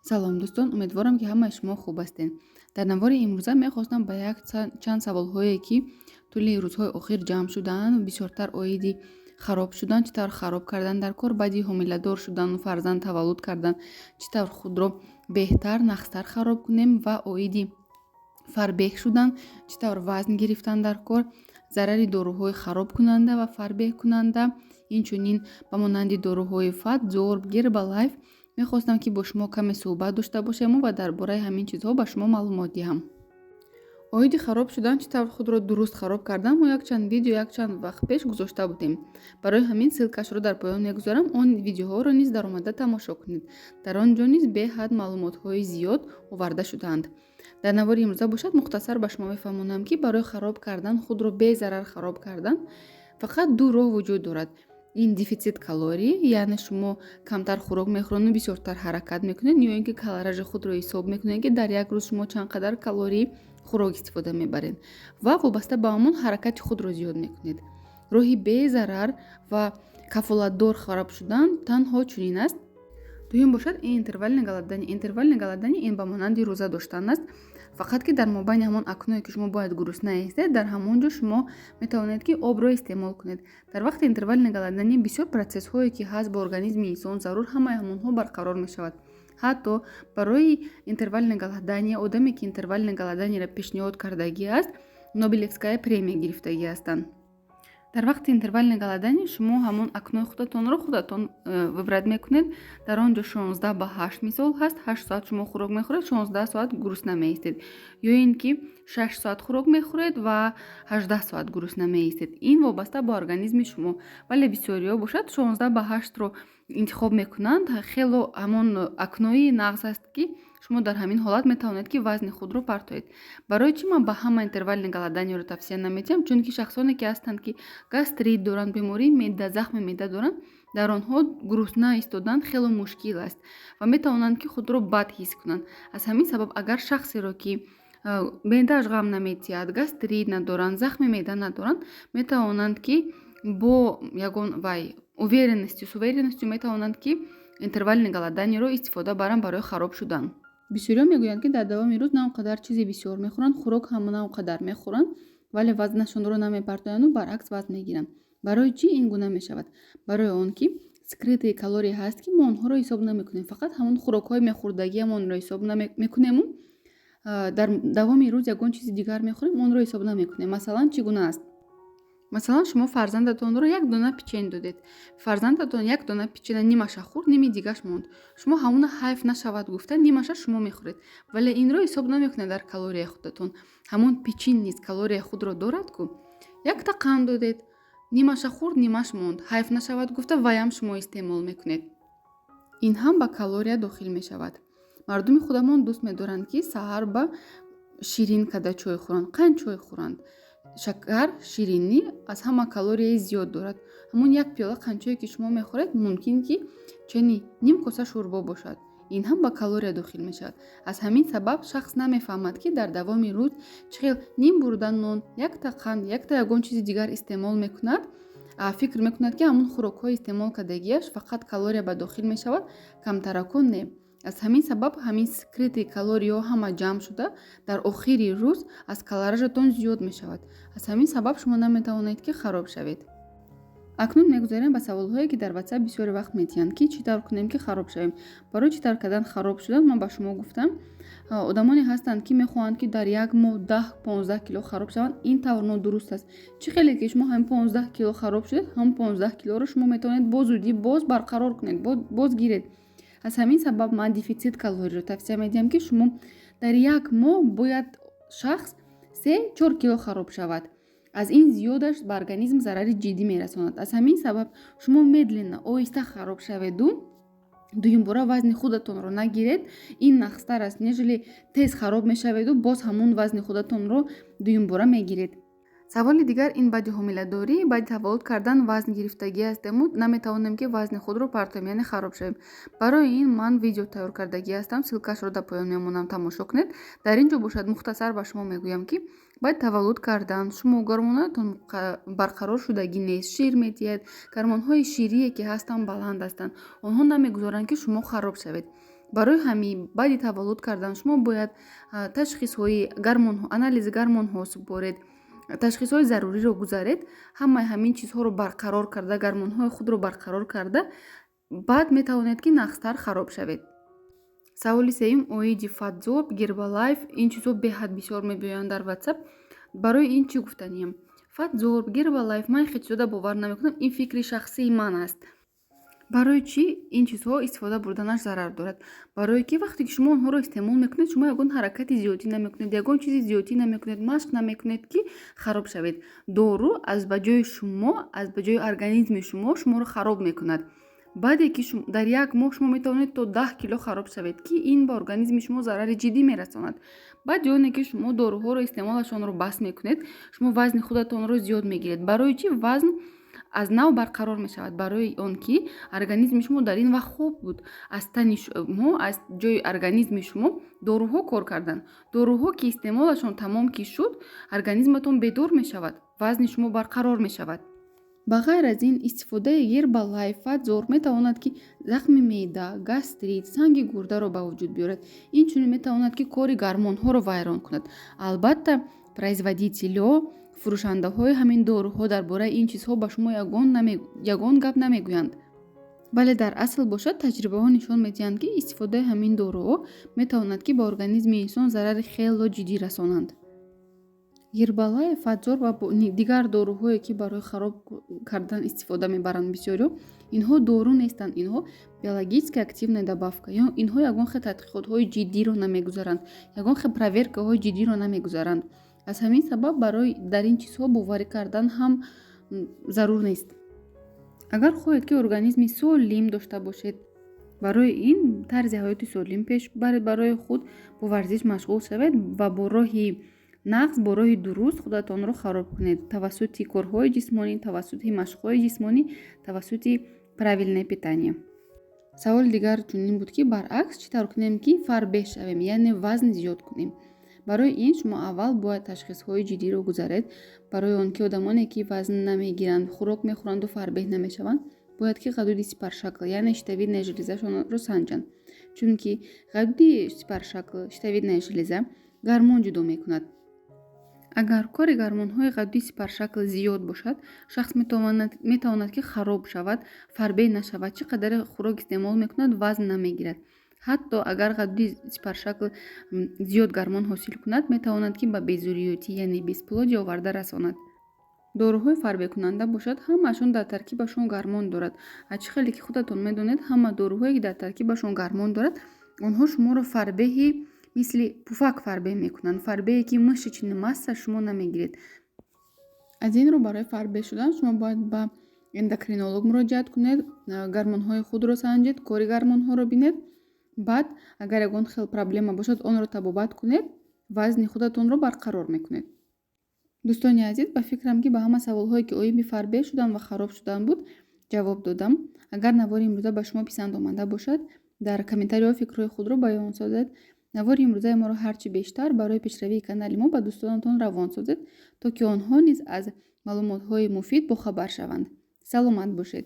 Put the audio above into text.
Салом дӯстон, умедворам ки ҳамаи шумо хуб ҳастед. Дар навори имрӯза мехостам ба чанд саволҳое ки тӯли рӯзҳои охир ҷамъ шудаанд, бисёртар оиди хароб шудан, чӣ тавр хароб кардан дар кор, баъди ҳомиладор шудану фарзанд таваллуд кардан, чӣ тавр худро беҳтар, нақстар хароб кунем ва оиди фарбеҳ шудан, чӣ тавр вазн гирифтан дар кор, зарари дорӯҳои харобкунанда ва фарбеҳкунанда, инчунин ба монанди дорӯҳои фат, зорб, гербалайф мехостам ки бо шумо каме суҳбат дошта бошему ва дар бораи ҳамин чизҳо ба шумо маълумот диҳам. оиди хароб шудан, чӣ тавр худро дуруст хароб кардан, мо якчанд видео якчанд вақт пеш гузошта будем. Барои ҳамин ссилкашро дар поён мегузорам, он видеоҳоро низ даромада тамошо кунед. Дар он ҷо низ беҳад маълумотҳои зиёд оварда шудаанд. дар навори имрӯза бошад мухтасар ба шумо мефаҳмонам ки барои хароб кардан, худро безарар хароб кардан фақат ду роҳ вуҷуд дорад. ин дефитсит калорий, яъне шумо камтар хӯрок мехӯранду бисёртар ҳаракат мекунед, ё ин ки калоражи худро ҳисоб мекунед ки дар як рӯз шумо чанд қадар калории хӯрок истифода мебаред ва вобаста ба ҳамон ҳаракати худро зиёд мекунед. роҳи безарар ва кафолатдор хароб шудан танҳо чунин аст. дуюм бошад интервалне голодание ин ба монанди рӯза доштан аст, фақат ки дар мобайни ҳамон акное ки шумо бояд гурусна истед, дар ҳамон ҷо шумо метавонед ки обро истеъмол кунед. дар вақти интервалне голодание бисёр процессҳое ки ҳаст ба организми инсон зарур, ҳамаи ҳамонҳо барқарор мешавад. ҳатто барои интервалне голодание одаме ки интервалне голоданиеро пешниҳод кардагӣ аст, нобелевская премия гирифтагӣ ҳастанд. дар вақти интервалне голодание шумо ҳамон акнои худатонро худатон вибрат мекунед. дар он ҷо 16 ба 8 мисол ҳаст. 8 соат шумо хӯрок мехӯред, 16 соат гурусна меистед. ё ин ки 6 соат хӯрок мехӯред ва 18 соат гурусна меистед. ин вобаста ба организми шумо. вале бисёриҳо бошад 16 ба 8ро интихоб мекунанд. хело ҳамон акнои нағз аст ки шумо дар ҳамин ҳолат метавонед ки вазни худро партоед. барои чӣ ман ба ҳама интервалне голоданиеро тавсия намедиҳам? чунки шахсоне ки ҳастанд ки гастрит доранд, бемории меъда, захми меъда доранд, дар онҳо гурусна истодан хело мушкил аст ва метавонанд ки худро бад ҳис кунанд. аз ҳамин сабаб агар шахсеро ки меъдааш ғам наметиҳад, гастрит надоранд, захми меъда надоранд, метавонанд ки бо ягон с уверенностью метавонанд ки интервалне голоданиеро истифода баранд барои хароб шудан. бисёриҳо мегӯянд ки дар давоми рӯз на он қадар чизи бисёр мехӯранд, хӯрок ҳам на он қадар мехӯранд, вале вазнашонро намепартоянд, баръакс вазн мегиранд. барои чӣ ин гуна мешавад? барои он ки скритии калорий ҳаст ки мо онҳоро ҳисоб намекунем, фақат ҳамон хӯрокҳои мехӯрдагиамонро ҳисоб мекунему, дар давоми рӯз ягон чизи дигар мехӯрем, онро ҳисоб намекунем. масалан чӣ гуна аст? масалан шумо фарзандатонро як дона печен додед. фарзандатон як дона печена нимаша хӯрд, ними дигаш монд. шумо ҳамуна ҳайф нашавад гуфта нимаша шумо мехӯред, вале инро ҳисоб намекунед дар калорияи худатон. ҳамон печин низ калорияи худро дорад ку. якта қанд додед, нимаша хӯрд, нимаш монд, ҳайф нашавад гуфта ваям шумо истеъмол мекунед. ин ҳам ба калория дохил мешавад. мардуми худамон дӯст медоранд ки саҳар ба ширин када чой хӯранд, қанд чой хӯранд. шакар, ширинӣ аз ҳама калорияи зиёд дорад. ҳамон як пиёла қандчое ки шумо мехӯред, мумкин ки чани ним коса шӯрбо бошад. ин ҳам ба калория дохил мешавад. аз ҳамин сабаб шахс намефаҳмад ки дар давоми рӯз чӣ хел ним бурда нон, якта қанд, якта ягон чизи дигар истеъмол мекунад. фикр мекунад ки ҳамон хӯрокҳои истеъмол кардагиаш фақат калория ба дохил мешавад, камтаракон не. аз ҳамин сабаб ҳамин скритии калориҳо ҳама ҷамъ шуда дар охири рӯз аз калоражатон зиёд мешавад. аз ҳамин сабаб шумо наметавонед ки хароб шавед. акнун мегузарем ба саволҳое ки дар WhatsApp бисёри вақт метиҳанд ки чӣ тавр кунем ки хароб шавем. барои чӣ тавр кардан хароб шудан ман ба шумо гуфтам. одамоне ҳастанд ки мехоҳанд ки дар як моҳ 10-15 кило хароб шаванд. ин тавр нодуруст аст. чӣ хеле ки шумо ҳамин 15 кило хароб шудед, ҳамон 15 килоро шумо метавонед бо зудӣ боз барқарор кунед, боз гиред. аз ҳамин сабаб ман дефитсит калориро тавсия медиҳам ки шумо дар як моҳ бояд шахс 3-4 кило хароб шавад. аз ин зиёдаш ба организм зарари ҷиддӣ мерасонад. аз ҳамин сабаб шумо медленно оҳиста хароб шаведу дуюм бора вазни худатонро нагиред. ин нақстар аст нежели тез хароб мешаведу боз ҳамон вазни худатонро дуюм бора мегиред. саволи дигар ин баъди ҳомиладорӣ, баъди таваллуд кардан вазн гирифтагӣ ҳастему, наметавонем ки вазни худро партоем, яъне хароб шавем. барои ин ман видео тайёр кардагӣ ҳастам, ссилкашро дар поён мемонам, тамошо кунед. дар ин ҷо бошад мухтасар ба шумо мегӯям ки баъди таваллуд кардан шумо гормонатон барқарор шудагӣ нест, шир метиҳед, гормонҳои ширие ки ҳастанд баланд ҳастанд, онҳо намегузоранд ки шумо хароб шавед. барои ҳамин баъди таваллуд кардан шумо бояд ташхисҳои гормонҳо, анализи гормонҳо супоред, ташхисҳои заруриро гузаред, ҳамаи ҳамин чизҳоро барқарор карда, гормонҳои худро барқарор карда, баъд метавонед ки нақстар хароб шавед. саволи сеюм, оиди Фатзорб, Гербалайф, ин чизҳо беҳад бисёр мегӯянд дар WhatsApp. барои ин чӣ гуфтаниям? Фатзорб, Гербалайф, ман хечзода бовар намекунам, ин фикри шахсии ман аст. барои чӣ ин чизҳо истифода бурданаш зарар дорад? Барое ки вақте ки шумо онҳоро истеъмол мекунед, шумо ягон ҳаракати зиёдӣ намекунед, ягон чизи зиёдӣ намекунед, машқ намекунед ки хароб шавед. Дору аз ба ҷои шумо, аз ба ҷои организми шуморо хароб мекунад. баъде ки дар як моҳ шумо метавонед то 10 кило хароб шавед, ки ин ба организми шумо зарари ҷиддӣ мерасонад. баъд ҷоне ки шумо доруҳоро истеъмолашонро бас мекунед, шумо вазни худатонро зиёд мегиред. барои чӣ? Вазн аз нав барқарор мешавад, барои он ки организми шумо дар ин вақт хоб буд. аз тани шумо, аз ҷои организми шумо доруҳо кор карданд. доруҳо ки истеъмолашон тамом ки шуд, организматон бедор мешавад, вазни шумо барқарор мешавад. ба ғайр аз ин, истифодаи Гербалайф, Фатзорб метавонад ки захми меъда, гастрит, санги гурдаро ба вуҷуд биёрад. Инчунин метавонад ки кори гормонҳоро вайрон кунад. албатта производителиҳо, фурӯшандаҳои ҳамин доруҳо дар бораи ин чизҳо ба шумо ягон гап намегӯянд. вале дар асл бошад, таҷрибаҳо нишон медиҳанд ки истифодаи ҳамин доруҳо метавонад ки ба организми инсон зарари хело ҷиддӣ расонанд. Гербалайф, Фатзорб ва дигар доруҳое ки барои хароб кардан истифода мебаранд бисёриҳо, инҳо дору нестанд, инҳо биологически активная добавка. Инҳо ягон хел тадқиқотҳои ҷиддиро намегузаранд, ягон хел проверкаҳои ҷиддиро намегузаранд. аз ҳамин сабаб барои дар ин чизҳо боварӣ кардан ҳам зарур нест. агар хоҳед ки организми солим дошта бошед, барои ин тарзи ҳаёти солим пеш баред, барои худ бо варзиш машғул шавед ва бо роҳи нағз, бо роҳи дуруст худатонро хароб кунед тавассути корҳои ҷисмонӣ, тавассути машқҳои ҷисмонӣ, тавассути правилное питание. саволи дигар чунин буд ки баръакс чӣ тавр кунем ки фарбеҳ шавем, яъне вазн зиёд кунем. барои ин шумо аввал бояд ташхисҳои ҷиддиро гузаред. барои он ки одамоне ки вазн намегиранд, хӯрок мехӯранду фарбеҳ намешаванд, бояд ки ғадуди сипаршакл, яъне щитовидная железашонро санҷанд. чунки ғадуди сипаршакл, щитовидная железа гормон ҷудо мекунад. агар кори гормонҳои ғадуди сипаршакл зиёд бошад, шахс метавонад ки хароб шавад, фарбеҳ нашавад, чӣ қадаре хӯрок истеъмол мекунад, вазн намегирад. ҳатто агар ғадуди сипаршакл зиёд гормон ҳосил кунад, метавонад ки ба безуриётӣ, яъне бесплодие оварда расонад. доруҳои фарбеҳкунанда бошад, ҳамаашон дар таркибашон гормон дорад. ҳарчӣ хеле ки худатон медонед, ҳама доруҳое ки дар таркибашон гормон дорад, онҳо шуморо фарбеҳи мисли пуфак фарбеҳ мекунанд, фарбеҳе ки мышечный масса шумо намегиред. аз ин рӯ барои фарбеҳ шудан шумо бояд ба эндокринолог муроҷиат кунед, гормонҳои худро санҷед, кори гормонҳоро бинед. баъд агар ягон хел проблема бошад, онро табобат кунед, вазни худатонро барқарор мекунед. дӯстони азиз, ба фикрам ки ба ҳама саволҳое ки оиби фарбеҳ шудан ва хароб шудан буд ҷавоб додам. агар навори имрӯза ба шумо писанд омада бошад, дар комментариҳо фикрҳои худро баён созед. навори имрӯзаи моро ҳарчи бештар барои пешравии канали мо ба дӯстонатон равон созед, то ки онҳо низ аз маълумотҳои муфид бохабар шаванд. саломат бошед.